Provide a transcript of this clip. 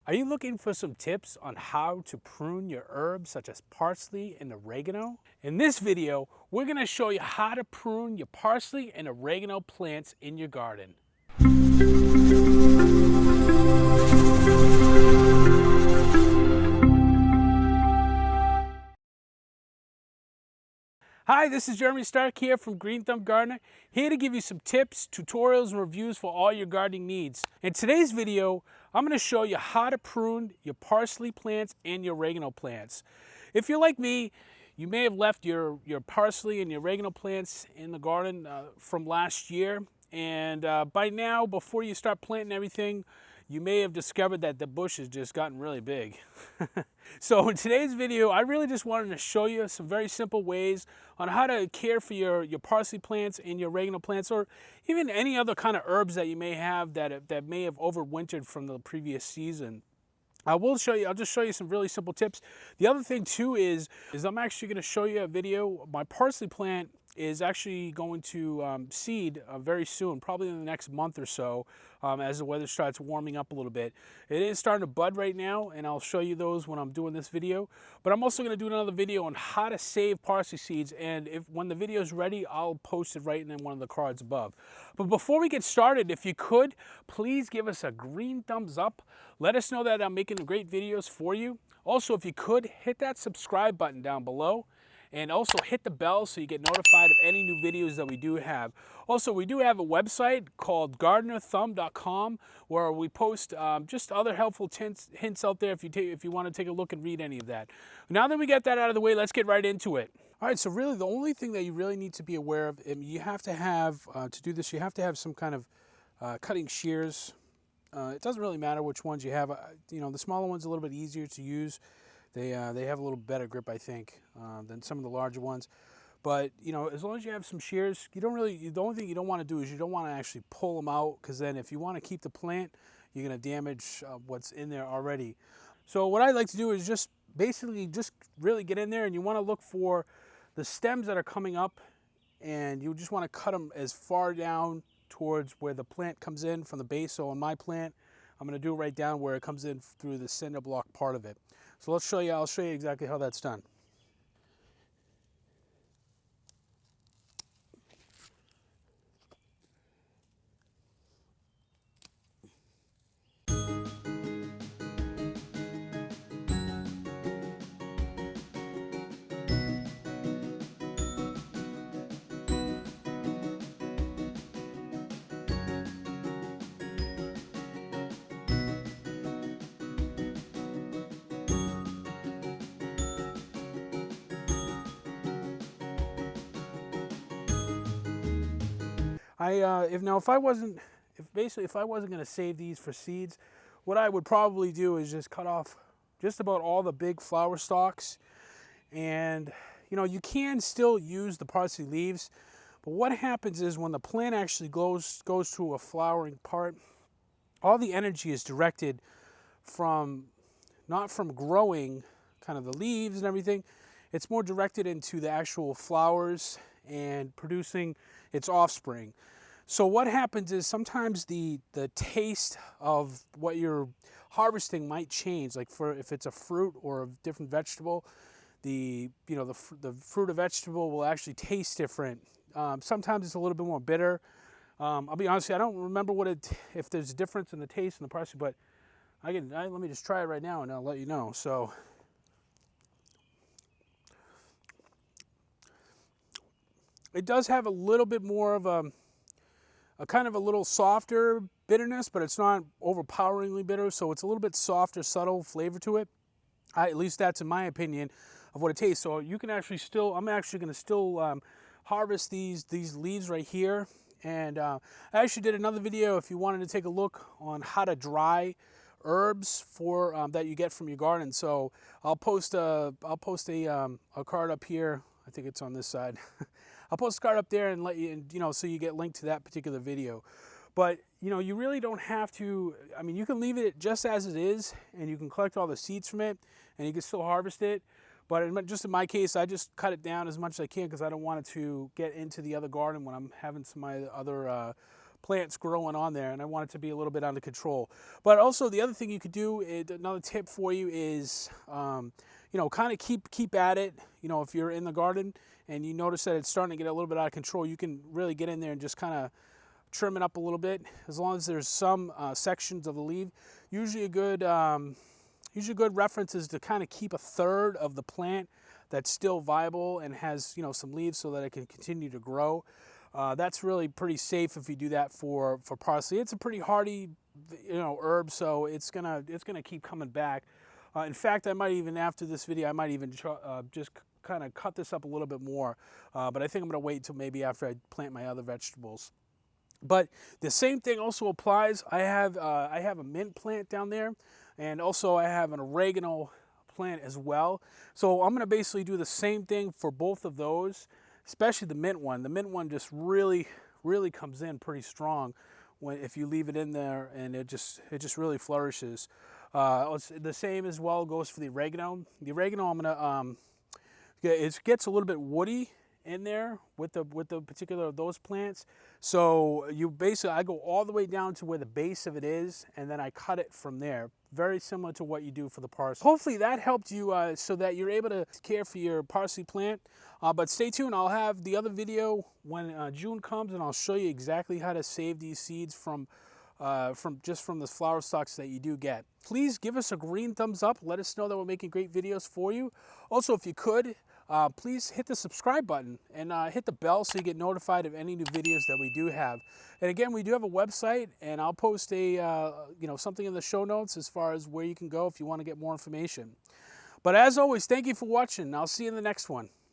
Are you looking for some tips on how to prune your herbs such as parsley and oregano? In this video, we're going to show you how to prune your parsley and oregano plants in your garden. Hi, this is Jeremy Stark here from Green Thumb Gardener, here to give you some tips, tutorials, and reviews for all your gardening needs. In today's video, I'm going to show you how to prune your parsley plants and your oregano plants. If you're like me, you may have left your parsley and your oregano plants in the garden from last year, and by now, before you start planting everything, you may have discovered that the bush has just gotten really big. So in today's video, I really just wanted to show you some very simple ways on how to care for your parsley plants and your oregano plants, or even any other kind of herbs that you may have that may have overwintered from the previous season. I'll just show you some really simple tips. The other thing too is I'm actually going to show you a video. My parsley plant is actually going to seed very soon, probably in the next month or so, as the weather starts warming up a little bit. It is starting to bud right now, and I'll show you those when I'm doing this video. But I'm also going to do another video on how to save parsley seeds, and when the video is ready, I'll post it right in one of the cards above. But before we get started, if you could, please give us a green thumbs up. Let us know that I'm making great videos for you. Also, if you could, hit that subscribe button down below. And also hit the bell so you get notified of any new videos that we do have. Also, we do have a website called gardenerthumb.com where we post just other helpful hints out there if you want to take a look and read any of that. Now that we get that out of the way, let's get right into it. All right, so really the only thing that you really need to be aware of, you have to have, to do this, you have to have some kind of cutting shears. It doesn't really matter which ones you have. The smaller ones are a little bit easier to use. They have a little better grip, I think, than some of the larger ones. But, as long as you have some shears, the only thing you don't want to do is you don't want to actually pull them out, because then if you want to keep the plant, you're going to damage what's in there already. So what I like to do is just really get in there, and you want to look for the stems that are coming up, and you just want to cut them as far down towards where the plant comes in from the base. So on my plant, I'm going to do it right down where it comes in through the cinder block part of it. So I'll show you exactly how that's done. If I wasn't going to save these for seeds, what I would probably do is just cut off just about all the big flower stalks. And you can still use the parsley leaves, but what happens is when the plant actually goes to a flowering part, all the energy is directed not from growing kind of the leaves and everything. It's more directed into the actual flowers and producing its offspring. So what happens is sometimes the taste of what you're harvesting might change. Like if it's a fruit or a different vegetable, the fruit or vegetable will actually taste different. Sometimes it's a little bit more bitter. I'll be honest with you, I don't remember if there's a difference in the taste in the parsley, but let me just try it right now and I'll let you know. So it does have a little bit more of a kind of a little softer bitterness, but it's not overpoweringly bitter, so it's a little bit softer, subtle flavor to it. At least that's in my opinion of what it tastes. So you can actually I'm actually going to still harvest these leaves right here. And I actually did another video if you wanted to take a look on how to dry herbs that you get from your garden. So I'll post a card up here. I think it's on this side. I'll post a card up there and let you, so you get linked to that particular video. But, you really don't have to, you can leave it just as it is, and you can collect all the seeds from it, and you can still harvest it. But just in my case, I just cut it down as much as I can because I don't want it to get into the other garden when I'm having some of my other plants growing on there, and I want it to be a little bit under control. But also the other thing you could do, another tip for you is, you know, kind of keep at it. You know, if you're in the garden and you notice that it's starting to get a little bit out of control, you can really get in there and just kind of trim it up a little bit. As long as there's some sections of the leaf, usually a good reference is to kind of keep a third of the plant that's still viable and has, you know, some leaves so that it can continue to grow. That's really pretty safe if you do that for parsley. It's a pretty hardy, you know, herb, so it's gonna keep coming back. In fact, I might even, after this video, I might even just kind of cut this up a little bit more. But I think I'm gonna wait until maybe after I plant my other vegetables. But the same thing also applies. I have a mint plant down there, and also I have an oregano plant as well. So I'm going to basically do the same thing for both of those, especially the mint one. The mint one just really comes in pretty strong if you leave it in there, and it just really flourishes. The same as well goes for the oregano. The oregano, I'm gonna it gets a little bit woody in there with the particular of those plants. So you basically, I go all the way down to where the base of it is, and then I cut it from there. Very similar to what you do for the parsley. Hopefully that helped you so that you're able to care for your parsley plant. But stay tuned, I'll have the other video when June comes, and I'll show you exactly how to save these seeds from the flower stalks that you do get. Please give us a green thumbs up. Let us know that we're making great videos for you. Also, if you could, please hit the subscribe button and hit the bell so you get notified of any new videos that we do have. And again, we do have a website, and I'll post a something in the show notes as far as where you can go if you want to get more information. But as always, thank you for watching. I'll see you in the next one.